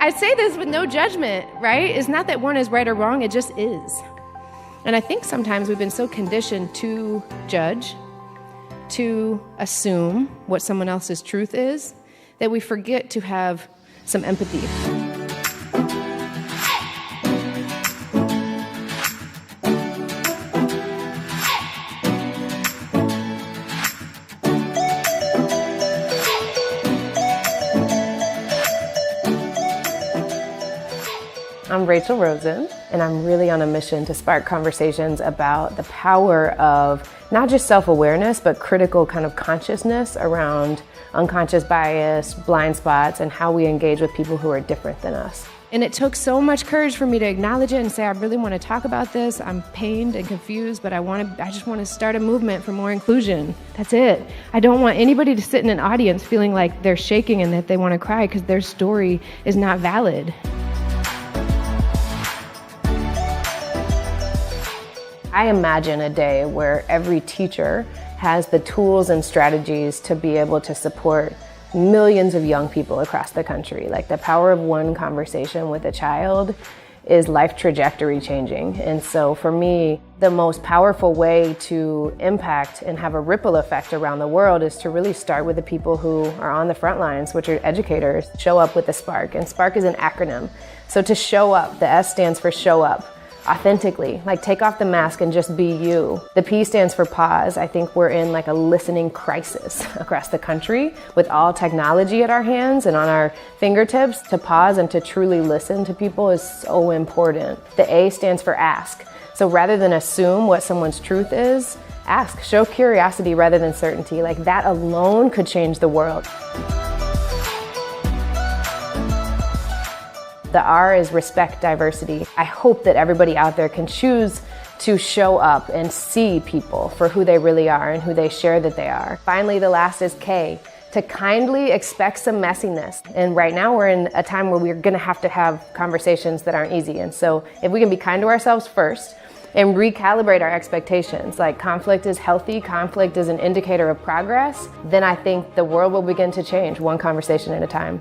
I say this with no judgment, right? It's not that one is right or wrong, it just is. And I think sometimes we've been so conditioned to judge, to assume what someone else's truth is, that we forget to have some empathy. I'm Rachel Rosen, and I'm really on a mission to spark conversations about the power of not just self-awareness, but critical kind of consciousness around unconscious bias, blind spots, and how we engage with people who are different than us. And it took so much courage for me to acknowledge it and say, I really want to talk about this. I'm pained and confused, but I just want to start a movement for more inclusion. That's it. I don't want anybody to sit in an audience feeling like they're shaking and that they want to cry because their story is not valid. I imagine a day where every teacher has the tools and strategies to be able to support millions of young people across the country. Like, the power of one conversation with a child is life trajectory changing. And so for me, the most powerful way to impact and have a ripple effect around the world is to really start with the people who are on the front lines, which are educators. Show up with the S.P.A.R.K. And S.P.A.R.K. is an acronym. So to show up, the S stands for show up. Authentically, like take off the mask and just be you. The P stands for pause. I think we're in like a listening crisis across the country with all technology at our hands and on our fingertips. To pause and to truly listen to people is so important. The A stands for ask. So rather than assume what someone's truth is, ask. Show curiosity rather than certainty. Like, that alone could change the world. The R is respect diversity. I hope that everybody out there can choose to show up and see people for who they really are and who they share that they are. Finally, the last is K, to kindly expect some messiness. And right now we're in a time where we're gonna have to have conversations that aren't easy. And so if we can be kind to ourselves first and recalibrate our expectations, like conflict is healthy, conflict is an indicator of progress, then I think the world will begin to change one conversation at a time.